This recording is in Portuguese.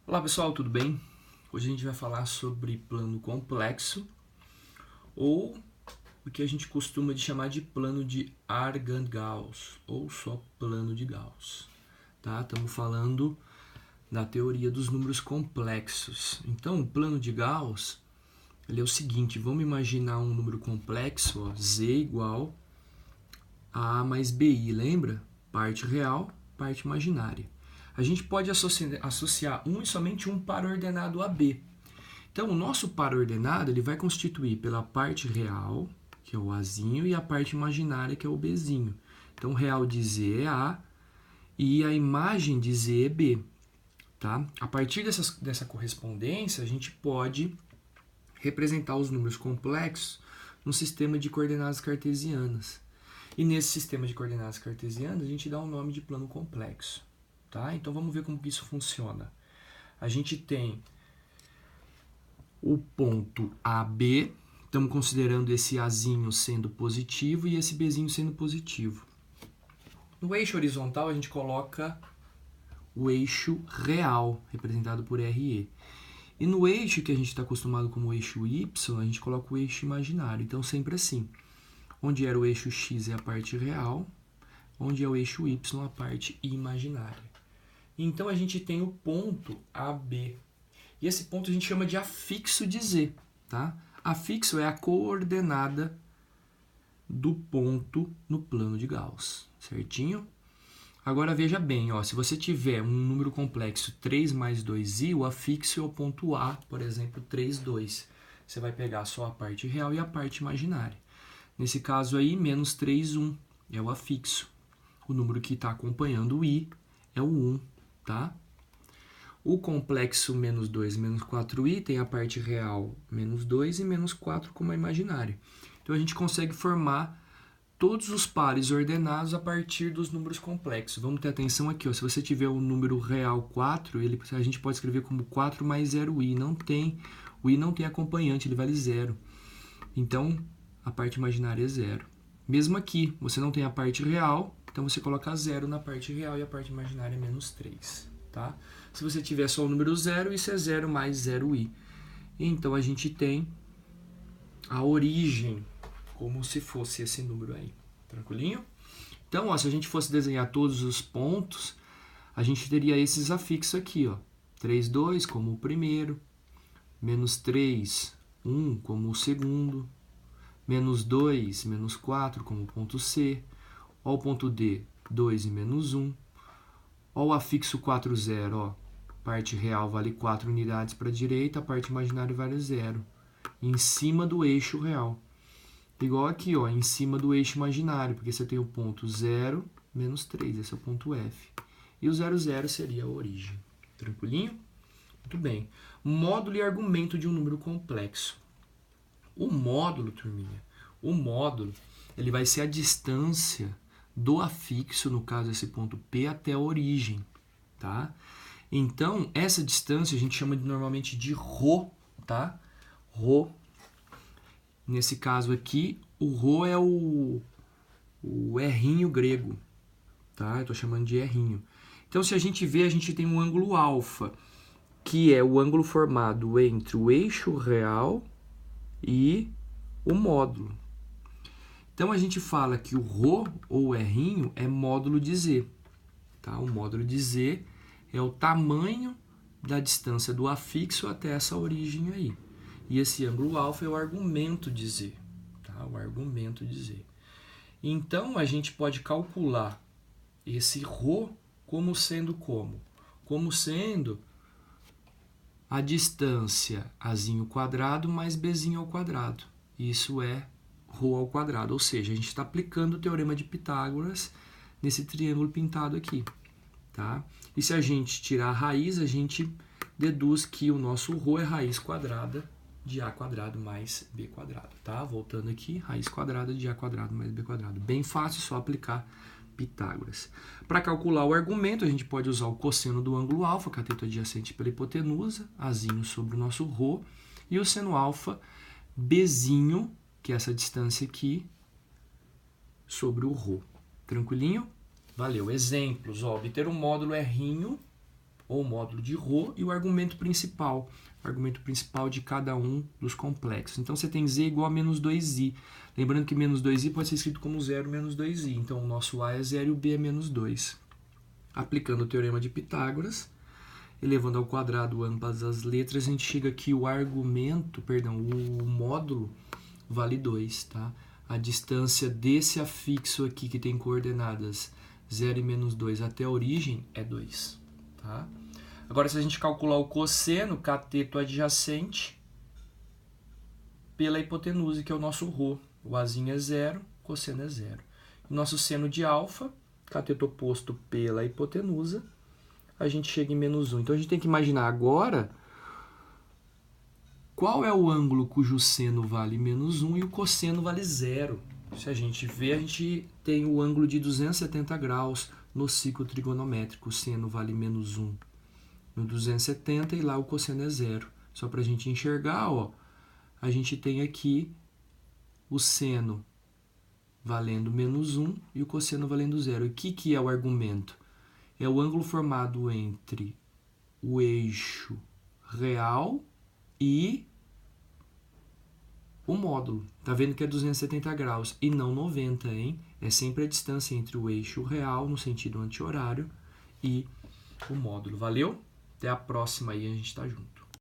Olá pessoal, tudo bem? Hoje a gente vai falar sobre plano complexo ou o que a gente costuma de chamar de plano de Argand-Gauss ou só plano de Gauss. Tá? Estamos falando da teoria dos números complexos. Então, o plano de Gauss ele é o seguinte, vamos imaginar um número complexo, ó, z igual a mais bi, lembra? Parte real, parte imaginária. A gente pode associar um e somente um par ordenado a b. Então, o nosso par ordenado ele vai constituir pela parte real, que é o azinho, e a parte imaginária, que é o bzinho. Então, o real de z é a e a imagem de z é b. Tá? A partir dessa correspondência, a gente pode representar os números complexos num sistema de coordenadas cartesianas. E nesse sistema de coordenadas cartesianas, a gente dá o nome de plano complexo. Tá? Então vamos ver como que isso funciona. A gente tem o ponto AB, estamos considerando esse Azinho sendo positivo e esse Bzinho sendo positivo. No eixo horizontal a gente coloca o eixo real, representado por RE. E no eixo que a gente está acostumado como eixo Y, a gente coloca o eixo imaginário. Então sempre assim, onde era o eixo X é a parte real, onde é o eixo Y a parte imaginária. Então a gente tem o ponto AB. E esse ponto a gente chama de afixo de Z. Tá? Afixo é a coordenada do ponto no plano de Gauss. Certinho? Agora veja bem, ó, se você tiver um número complexo 3 mais 2i, o afixo é o ponto A, por exemplo, 3, 2. Você vai pegar só a parte real e a parte imaginária. Nesse caso aí, menos 3, 1 é o afixo. O número que está acompanhando o i é o 1. Tá? O complexo menos 2 menos 4i tem a parte real menos 2 e menos 4 como a imaginária. Então a gente consegue formar todos os pares ordenados a partir dos números complexos. Vamos ter atenção aqui, ó, se você tiver o número real 4, a gente pode escrever como 4 mais 0i. O i não tem acompanhante, ele vale 0. Então a parte imaginária é 0. Mesmo aqui, você não tem a parte real, então você coloca 0 na parte real e a parte imaginária é menos 3. Tá? Se você tiver só o número 0, isso é 0 mais 0i. Então a gente tem a origem como se fosse esse número aí. Tranquilinho? Então, ó, se a gente fosse desenhar todos os pontos, a gente teria esses afixos aqui. Ó. 3, 2 como o primeiro, menos 3, 1 como o segundo, menos 2, menos 4 como o ponto C, ó, o ponto D, 2 e menos 1, ó, o afixo 4, 0, ó, parte real vale 4 unidades para a direita, a parte imaginária vale 0, em cima do eixo real. Igual aqui, ó, em cima do eixo imaginário, porque você tem o ponto 0, menos 3, esse é o ponto F. E o 0, 0 seria a origem. Tranquilinho? Muito bem. Módulo e argumento de um número complexo. O módulo, turminha, ele vai ser a distância do afixo, no caso esse ponto P, até a origem, tá? Então, essa distância a gente chama normalmente de ρ, tá? Ρ. Nesse caso aqui, o ρ é o errinho grego, tá? Eu estou chamando de errinho. Então, se a gente vê, a gente tem um ângulo alfa, que é o ângulo formado entre o eixo real e o módulo. Então, a gente fala que o ρ, ou errinho, é módulo de z. Tá? O módulo de z é o tamanho da distância do afixo até essa origem aí. E esse ângulo alfa é o argumento de z. Tá? O argumento de z. Então, a gente pode calcular esse ρ como sendo como? Como sendo a distância azinho quadrado mais bzinho ao quadrado. Isso é ρ ao quadrado. Ou seja, a gente está aplicando o teorema de Pitágoras nesse triângulo pintado aqui. Tá? E se a gente tirar a raiz, a gente deduz que o nosso ρ é raiz quadrada de a quadrado mais b quadrado, tá? Voltando aqui, raiz quadrada de a quadrado mais b quadrado. Bem fácil, só aplicar Pitágoras. Para calcular o argumento, a gente pode usar o cosseno do ângulo alfa, cateto adjacente pela hipotenusa, azinho sobre o nosso ρ, e o seno alfa, bzinho, que é essa distância aqui, sobre o ρ. Tranquilinho? Valeu. Exemplos, ó, obter um módulo errinho ou módulo de ρ, e o argumento principal de cada um dos complexos. Então, você tem z igual a menos 2i. Lembrando que menos 2i pode ser escrito como 0 menos 2i. Então, o nosso a é 0 e o b é menos 2. Aplicando o teorema de Pitágoras, elevando ao quadrado ambas as letras, a gente chega aqui, o módulo vale 2, tá? A distância desse afixo aqui, que tem coordenadas 0 e menos 2 até a origem, é 2, tá? Agora, se a gente calcular o cosseno, cateto adjacente, pela hipotenusa, que é o nosso ρ. O azinho é 0, cosseno é 0. Nosso seno de alfa, cateto oposto pela hipotenusa, a gente chega em menos 1. Então, a gente tem que imaginar agora qual é o ângulo cujo seno vale menos 1 e o cosseno vale 0. Se a gente ver, a gente tem o ângulo de 270 graus no ciclo trigonométrico. O seno vale menos 1 no 270 e lá o cosseno é 0. Só para a gente enxergar, ó, a gente tem aqui o seno valendo menos 1 e o cosseno valendo 0. E o que é o argumento? É o ângulo formado entre o eixo real e o módulo. Tá vendo que é 270 graus e não 90, hein? É sempre a distância entre o eixo real, no sentido anti-horário, e o módulo. Valeu? Até a próxima aí, a gente tá junto.